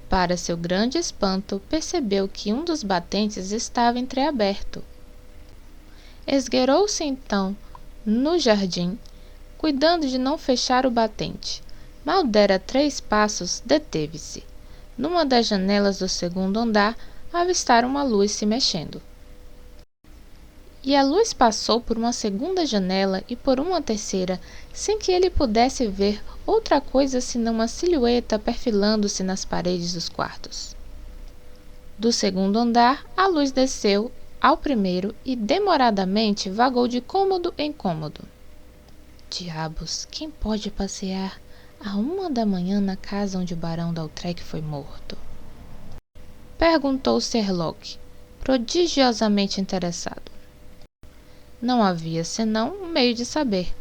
Para seu grande espanto, percebeu que um dos batentes estava entreaberto. Esgueirou-se então no jardim, cuidando de não fechar o batente. Mal dera 3 passos, deteve-se. Numa das janelas do 2º andar, avistaram uma luz se mexendo. E a luz passou por uma segunda janela e por uma terceira, sem que ele pudesse ver outra coisa senão uma silhueta perfilando-se nas paredes dos quartos. Do segundo andar, a luz desceu ao primeiro e demoradamente vagou de cômodo em cômodo. Diabos, quem pode passear à 1 da manhã na casa onde o barão Daltrec foi morto? Perguntou Sherlock, prodigiosamente interessado. Não havia senão um meio de saber.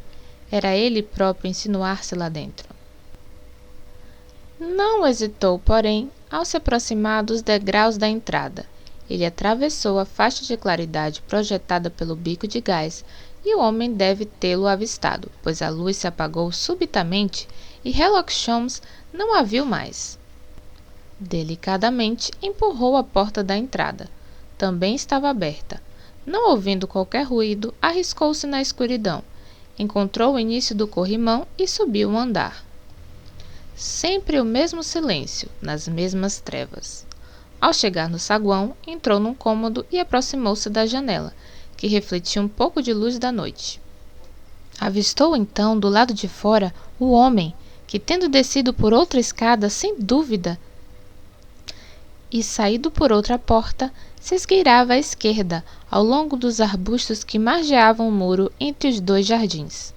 Era ele próprio insinuar-se lá dentro. Não hesitou, porém, ao se aproximar dos degraus da entrada. Ele atravessou a faixa de claridade projetada pelo bico de gás, e o homem deve tê-lo avistado, pois a luz se apagou subitamente e Sherlock Holmes não a viu mais. Delicadamente empurrou a porta da entrada. Também estava aberta. Não ouvindo qualquer ruído, arriscou-se na escuridão. Encontrou o início do corrimão e subiu um andar. Sempre o mesmo silêncio, nas mesmas trevas. Ao chegar no saguão, entrou num cômodo e aproximou-se da janela, que refletia um pouco de luz da noite. Avistou então, do lado de fora, o homem, que, tendo descido por outra escada, sem dúvida, e saído por outra porta, se esgueirava à esquerda, ao longo dos arbustos que margeavam o muro entre os dois jardins.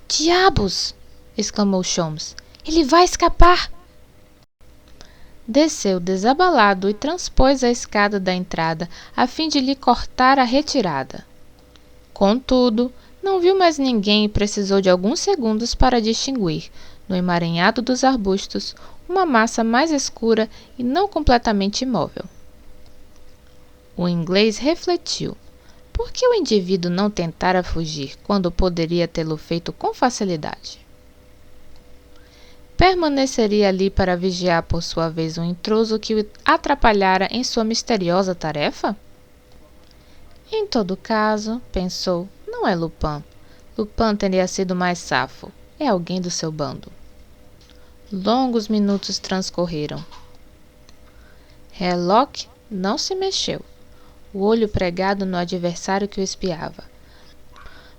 «Diabos!» exclamou Holmes. «Ele vai escapar!» Desceu desabalado e transpôs a escada da entrada, a fim de lhe cortar a retirada. Contudo, não viu mais ninguém e precisou de alguns segundos para distinguir, no emaranhado dos arbustos, uma massa mais escura e não completamente imóvel. O inglês refletiu. Por que o indivíduo não tentara fugir, quando poderia tê-lo feito com facilidade? Permaneceria ali para vigiar por sua vez um intruso que o atrapalhara em sua misteriosa tarefa? Em todo caso, pensou, não é Lupin. Lupin teria sido mais safo. É alguém do seu bando. Longos minutos transcorreram. Sherlock não se mexeu, o olho pregado no adversário que o espiava.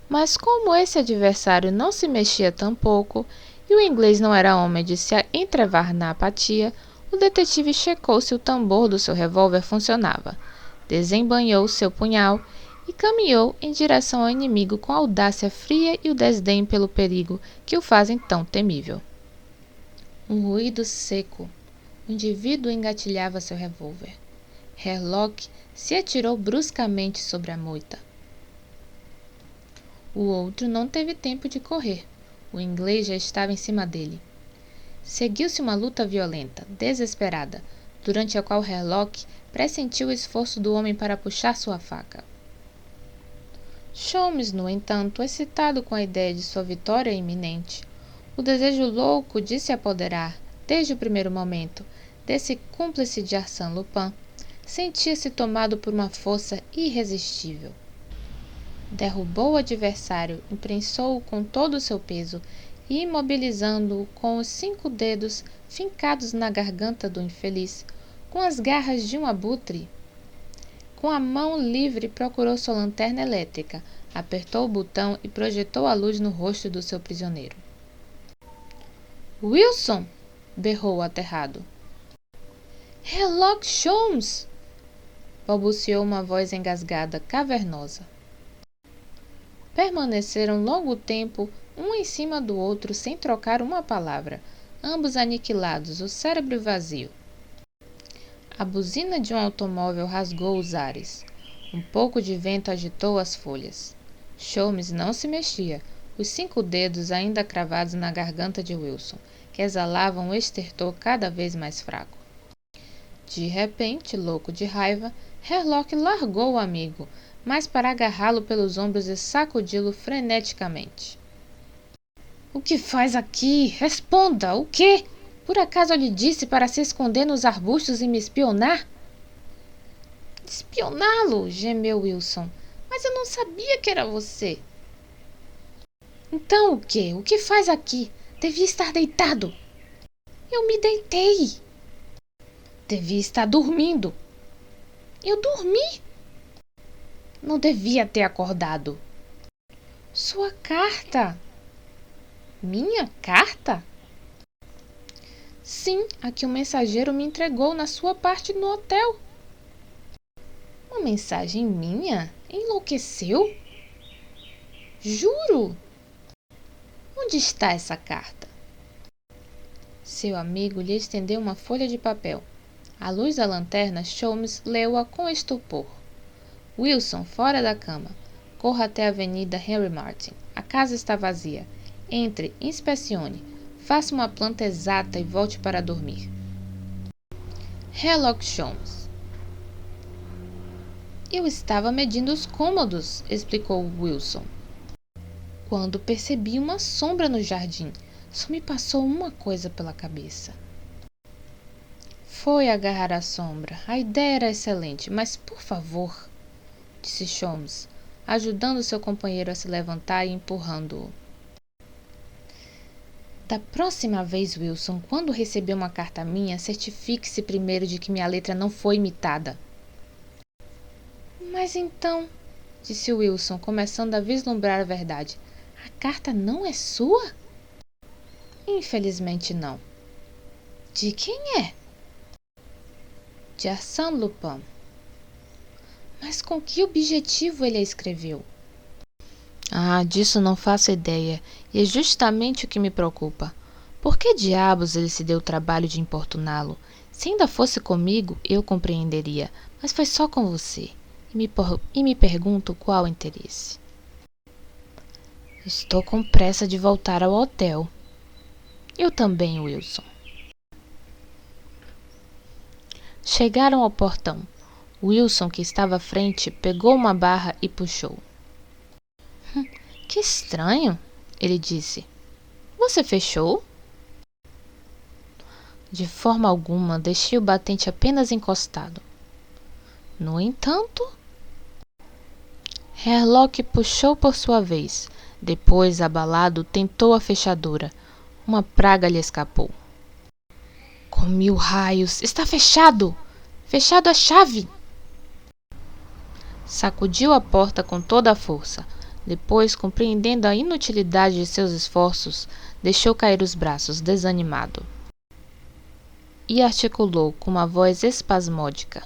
Mas como esse adversário não se mexia tampouco, e o inglês não era homem de se entrevar na apatia, o detetive checou se o tambor do seu revólver funcionava, desembainhou seu punhal e caminhou em direção ao inimigo com a audácia fria e o desdém pelo perigo que o fazem tão temível. Um ruído seco. O indivíduo engatilhava seu revólver. Sherlock se atirou bruscamente sobre a moita. O outro não teve tempo de correr. O inglês já estava em cima dele. Seguiu-se uma luta violenta, desesperada, durante a qual Sherlock pressentiu o esforço do homem para puxar sua faca. Holmes, no entanto, excitado com a ideia de sua vitória iminente, o desejo louco de se apoderar, desde o primeiro momento, desse cúmplice de Arsène Lupin, sentia-se tomado por uma força irresistível. Derrubou o adversário, imprensou-o com todo o seu peso e, imobilizando-o com os 5 dedos fincados na garganta do infeliz, com as garras de um abutre. Com a mão livre procurou sua lanterna elétrica, apertou o botão e projetou a luz no rosto do seu prisioneiro. «Wilson!» berrou o aterrado. «Sherlock Holmes!» balbuciou uma voz engasgada, cavernosa. Permaneceram longo tempo, um em cima do outro, sem trocar uma palavra, ambos aniquilados, o cérebro vazio. A buzina de um automóvel rasgou os ares. Um pouco de vento agitou as folhas. Holmes não se mexia, os 5 dedos ainda cravados na garganta de Wilson, que exalava um estertor cada vez mais fraco. De repente, louco de raiva, Sherlock largou o amigo, mas para agarrá-lo pelos ombros e sacudi-lo freneticamente. «O que faz aqui? Responda! O quê? Por acaso eu lhe disse para se esconder nos arbustos e me espionar?» «Espioná-lo!» gemeu Wilson. «Mas eu não sabia que era você!» «Então o quê? O que faz aqui? Devia estar deitado!» «Eu me deitei!» «Devia estar dormindo!» «Eu dormi!» Não devia ter acordado. Sua carta! Minha carta? Sim, a que o mensageiro me entregou na sua parte no hotel. Uma mensagem minha? Enlouqueceu? Juro! Onde está essa carta? Seu amigo lhe estendeu uma folha de papel. À luz da lanterna, Sholmes leu-a com estupor. Wilson, fora da cama. Corra até a Avenida Henry Martin. A casa está vazia. Entre, inspecione. Faça uma planta exata e volte para dormir. Sherlock Holmes. Eu estava medindo os cômodos, explicou Wilson. Quando percebi uma sombra no jardim, só me passou uma coisa pela cabeça. Foi agarrar a sombra. A ideia era excelente, mas, por favor, disse Holmes, ajudando seu companheiro a se levantar e empurrando-o. Da próxima vez, Wilson, quando receber uma carta minha, certifique-se primeiro de que minha letra não foi imitada. Mas então, disse Wilson, começando a vislumbrar a verdade, a carta não é sua? Infelizmente não. De quem é? De Arsène Lupin. Mas com que objetivo ele a escreveu? Ah, disso não faço ideia, e é justamente o que me preocupa. Por que diabos ele se deu o trabalho de importuná-lo? Se ainda fosse comigo, eu compreenderia, mas foi só com você. E me pergunto qual o interesse. Estou com pressa de voltar ao hotel. Eu também, Wilson. Chegaram ao portão. Wilson, que estava à frente, pegou uma barra e puxou. Que estranho, ele disse. Você fechou? De forma alguma, deixei o batente apenas encostado. No entanto, Sherlock puxou por sua vez. Depois, abalado, tentou a fechadura. Uma praga lhe escapou. Com 1000 raios! Está fechado! Fechado a chave! Sacudiu a porta com toda a força. Depois, compreendendo a inutilidade de seus esforços, deixou cair os braços, desanimado. E articulou com uma voz espasmódica.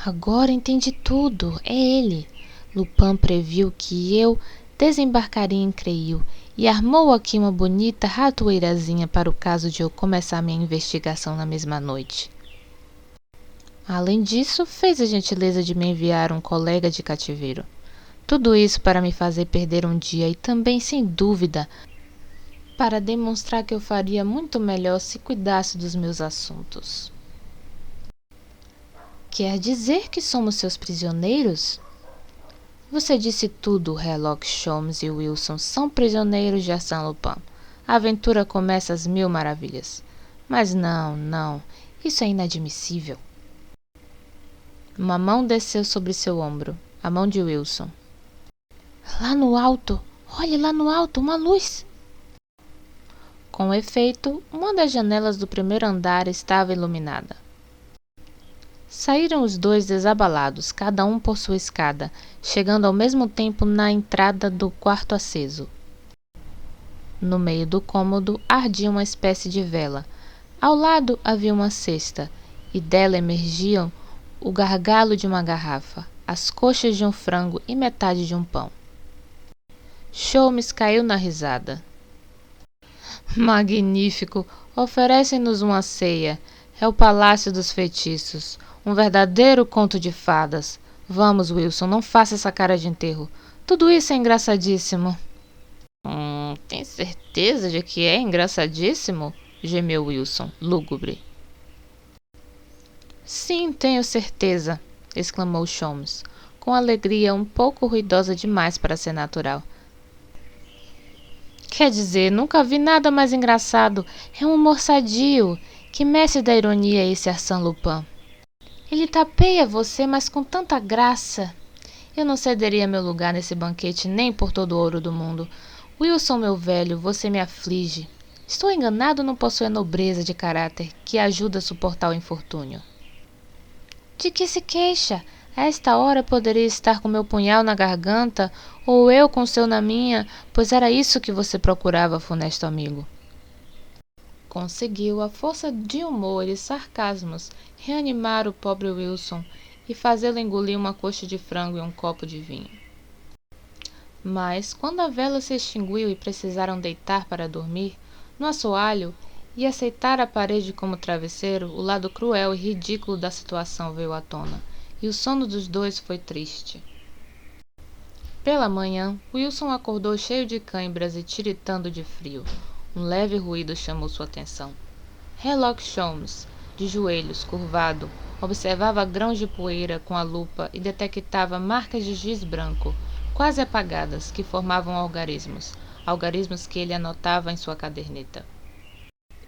Agora entendi tudo. É ele. Lupin previu que eu desembarcaria em Creil e armou aqui uma bonita ratoeirazinha para o caso de eu começar minha investigação na mesma noite. Além disso, fez a gentileza de me enviar um colega de cativeiro. Tudo isso para me fazer perder um dia e também, sem dúvida, para demonstrar que eu faria muito melhor se cuidasse dos meus assuntos. Quer dizer que somos seus prisioneiros? Você disse tudo, Sherlock Holmes e Wilson são prisioneiros de Arsène Lupin. A aventura começa às 1000 maravilhas. Mas não, isso é inadmissível. Uma mão desceu sobre seu ombro, a mão de Wilson. Lá no alto, olhe lá no alto, uma luz! Com efeito, uma das janelas do primeiro andar estava iluminada. Saíram os dois desabalados, cada um por sua escada, chegando ao mesmo tempo na entrada do quarto aceso. No meio do cômodo ardia uma espécie de vela. Ao lado havia uma cesta, e dela emergiam o gargalo de uma garrafa, as coxas de um frango e metade de um pão. Sholmes caiu na risada. Magnífico! Oferecem-nos uma ceia. É o Palácio dos Feitiços. Um verdadeiro conto de fadas. Vamos, Wilson, não faça essa cara de enterro. Tudo isso é engraçadíssimo. Tem certeza de que é engraçadíssimo? Gemeu Wilson, lúgubre. Sim, tenho certeza, exclamou Sholmes, com alegria um pouco ruidosa demais para ser natural. Quer dizer, nunca vi nada mais engraçado. É um humor sadio. Que mestre da ironia é esse Arsène Lupin? Ele tapeia você, mas com tanta graça. Eu não cederia meu lugar nesse banquete nem por todo o ouro do mundo. Wilson, meu velho, você me aflige. Estou enganado ou não possui a nobreza de caráter que ajuda a suportar o infortúnio? De que se queixa? A esta hora poderia estar com meu punhal na garganta, ou eu com o seu na minha, pois era isso que você procurava, funesto amigo. Conseguiu, à força de humor e sarcasmos, reanimar o pobre Wilson e fazê-lo engolir uma coxa de frango e um copo de vinho. Mas, quando a vela se extinguiu e precisaram deitar para dormir, no assoalho, e aceitar a parede como travesseiro, o lado cruel e ridículo da situação veio à tona, e o sono dos dois foi triste. Pela manhã, Wilson acordou cheio de cãibras e tiritando de frio. Um leve ruído chamou sua atenção. Sherlock Holmes, de joelhos, curvado, observava grãos de poeira com a lupa e detectava marcas de giz branco, quase apagadas, que formavam algarismos que ele anotava em sua caderneta.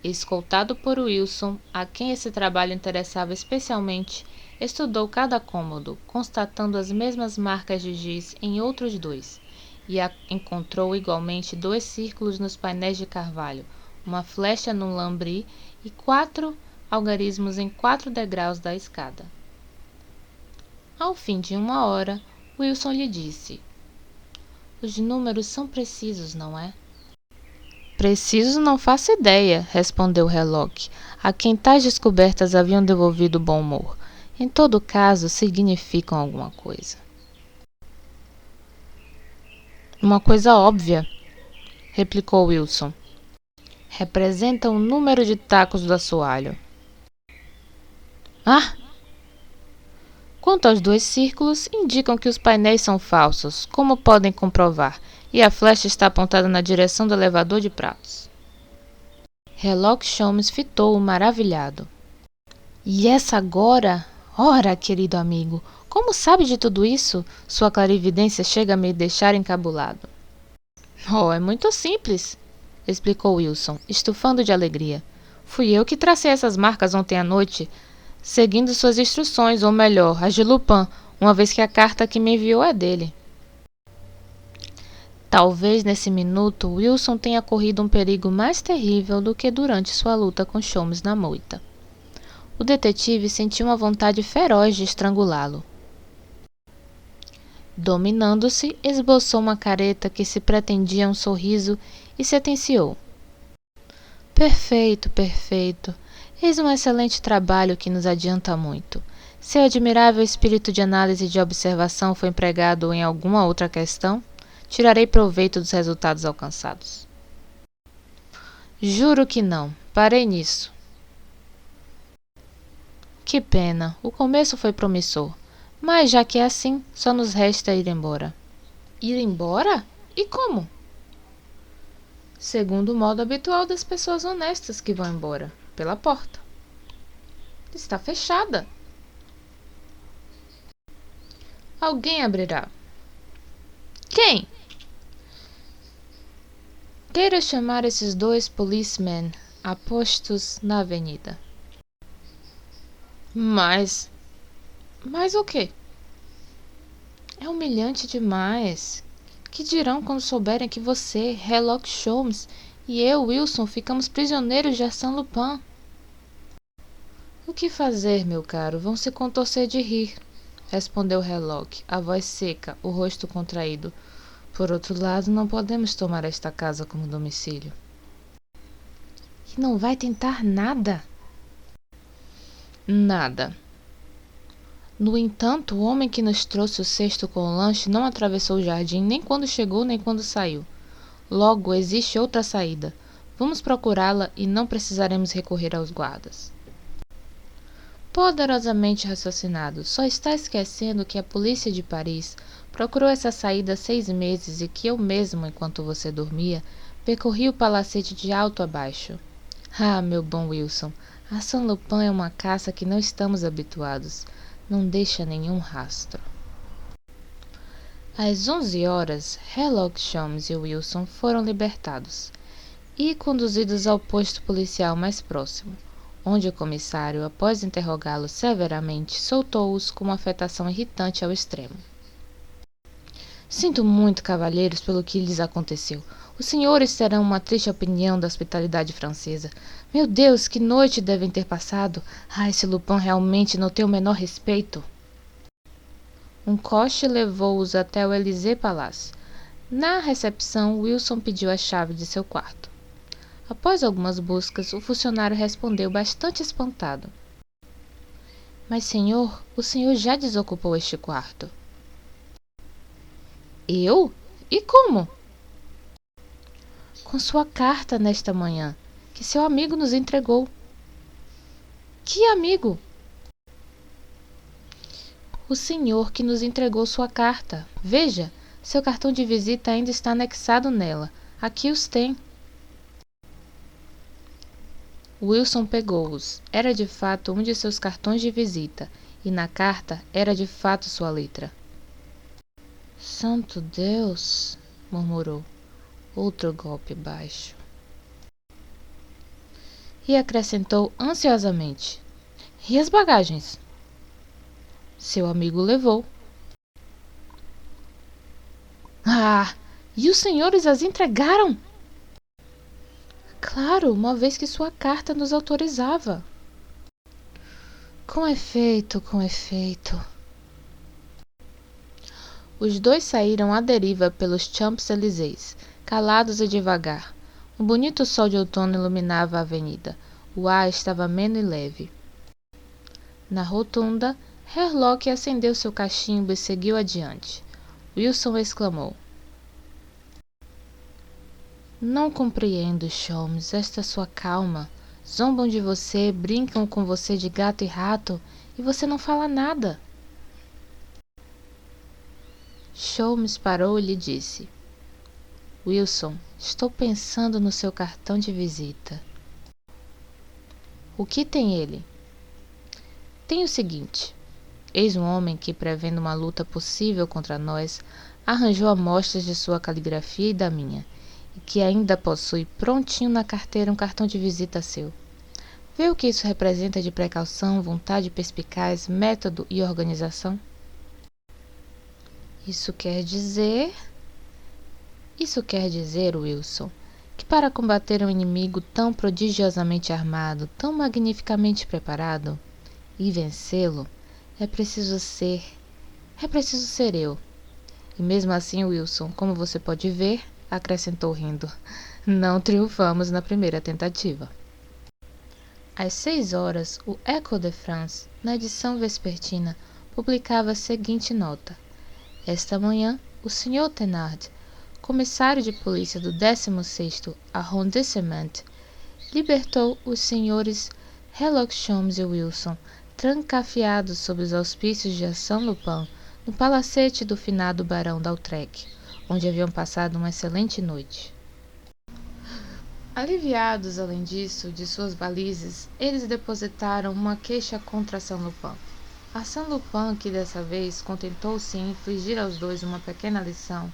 Escoltado por Wilson, a quem esse trabalho interessava especialmente, estudou cada cômodo, constatando as mesmas marcas de giz em outros dois, e encontrou igualmente 2 círculos nos painéis de carvalho, uma flecha num lambri e 4 algarismos em 4 degraus da escada. Ao fim de 1 hora, Wilson lhe disse: "Os números são precisos, não é?" "Precisos não faço ideia", respondeu Sherlock, a quem tais descobertas haviam devolvido o bom humor. "Em todo caso, significam alguma coisa." "Uma coisa óbvia", replicou Wilson. "Representam o número de tacos do assoalho." "Ah!" "Quanto aos 2 círculos, indicam que os painéis são falsos, como podem comprovar, e a flecha está apontada na direção do elevador de pratos." Sherlock Holmes fitou-o maravilhado. "E essa agora? Ora, querido amigo, como sabe de tudo isso? Sua clarividência chega a me deixar encabulado." "Oh, é muito simples", explicou Wilson, estufando de alegria. "Fui eu que tracei essas marcas ontem à noite, seguindo suas instruções, ou melhor, as de Lupin, uma vez que a carta que me enviou é dele." Talvez nesse minuto Wilson tenha corrido um perigo mais terrível do que durante sua luta com Holmes na moita. O detetive sentiu uma vontade feroz de estrangulá-lo. Dominando-se, esboçou uma careta que se pretendia um sorriso e sentenciou: "Perfeito, perfeito. Eis um excelente trabalho que nos adianta muito. Seu admirável espírito de análise e de observação foi empregado em alguma outra questão? Tirarei proveito dos resultados alcançados." "Juro que não. Parei nisso." "Que pena. O começo foi promissor. Mas, já que é assim, só nos resta ir embora." "Ir embora? E como?" "Segundo o modo habitual das pessoas honestas que vão embora, pela porta." "Está fechada." "Alguém abrirá." "Quem?" "Queira chamar esses 2 policemen apostos na avenida." Mas o quê?" "É humilhante demais. Que dirão quando souberem que você, Sherlock Holmes, e eu, Wilson, ficamos prisioneiros de Arsène Lupin?" "O que fazer, meu caro? Vão se contorcer de rir", respondeu Sherlock, a voz seca, o rosto contraído. "Por outro lado, não podemos tomar esta casa como domicílio." "E não vai tentar nada?" "Nada." No entanto, o homem que nos trouxe o cesto com o lanche não atravessou o jardim nem quando chegou nem quando saiu. Logo, existe outra saída. Vamos procurá-la e não precisaremos recorrer aos guardas." "Poderosamente raciocinado. Só está esquecendo que a polícia de Paris procurou essa saída há 6 meses e que eu mesmo, enquanto você dormia, percorri o palacete de alto a baixo." "Ah, meu bom Wilson, Arsène Lupin é uma caça que não estamos habituados. Não deixa nenhum rastro." Às 11 horas, Sherlock Holmes e Wilson foram libertados e conduzidos ao posto policial mais próximo, onde o comissário, após interrogá-los severamente, soltou-os com uma afetação irritante ao extremo. "Sinto muito, cavalheiros, pelo que lhes aconteceu. Os senhores terão uma triste opinião da hospitalidade francesa. Meu Deus, que noite devem ter passado! Ah, esse Lupin realmente não tem o menor respeito." Um coche levou-os até o Élysée Palace. Na recepção, Wilson pediu a chave de seu quarto. Após algumas buscas, o funcionário respondeu bastante espantado. Mas, senhor, o senhor já desocupou este quarto. Eu? E como? Com sua carta nesta manhã, que seu amigo nos entregou. Que amigo? O senhor que nos entregou sua carta. Veja, seu cartão de visita ainda está anexado nela. Aqui os tem. Wilson pegou-os. Era de fato um de seus cartões de visita, e na carta era de fato sua letra. Santo Deus! Murmurou. Outro golpe baixo. E acrescentou ansiosamente: E as bagagens? Seu amigo levou. Ah! E os senhores as entregaram? Claro, uma vez que sua carta nos autorizava. Com efeito, com efeito. Os dois saíram à deriva pelos Champs-Élysées, calados e devagar. Um bonito sol de outono iluminava a avenida. O ar estava ameno e leve. Na rotunda, Herlock acendeu seu cachimbo e seguiu adiante. Wilson exclamou: Não compreendo, Sholmes, esta sua calma. Zombam de você, brincam com você de gato e rato, e você não fala nada. Sholmes parou e lhe disse: Wilson, estou pensando no seu cartão de visita. O que tem ele? Tem o seguinte: eis um homem que, prevendo uma luta possível contra nós, arranjou amostras de sua caligrafia e da minha, e que ainda possui prontinho na carteira um cartão de visita seu. Vê o que isso representa de precaução, vontade perspicaz, método e organização? Isso quer dizer, Wilson, que para combater um inimigo tão prodigiosamente armado, tão magnificamente preparado, e vencê-lo, é preciso ser eu. E mesmo assim, Wilson, como você pode ver, acrescentou rindo, não triunfamos na primeira tentativa. Às 6 horas, o Echo de France, na edição vespertina, publicava a seguinte nota: Esta manhã, o Sr. Thénard, comissário de polícia do 16º Arrondissement, libertou os senhores Herlock Sholmes e Wilson, trancafiados sob os auspícios de Arsène Lupin, no palacete do finado barão d'Autrec, onde haviam passado uma excelente noite. Aliviados, além disso, de suas valizes, eles depositaram uma queixa contra Arsène Lupin. Arsène Lupin, que dessa vez contentou-se em infligir aos dois uma pequena lição,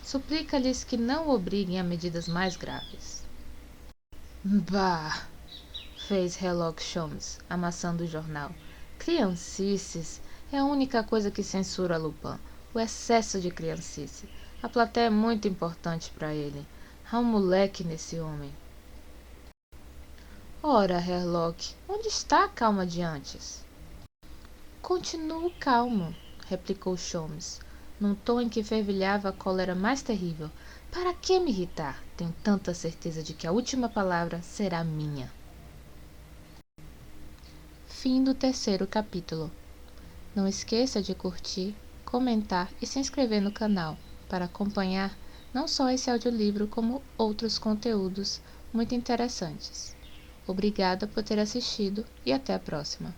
suplica-lhes que não o obriguem a medidas mais graves. Bah! Fez Herlock Sholmes, amassando o jornal. Criancices! É a única coisa que censura Lupin, o excesso de criancice. A plateia é muito importante para ele. Há um moleque nesse homem. Ora, Herlock, onde está a calma de antes? Continuo calmo, replicou Sholmes, num tom em que fervilhava a cólera mais terrível. Para que me irritar? Tenho tanta certeza de que a última palavra será minha. Fim do 3º capítulo. Não esqueça de curtir, comentar e se inscrever no canal para acompanhar não só esse audiolivro como outros conteúdos muito interessantes. Obrigada por ter assistido e até a próxima.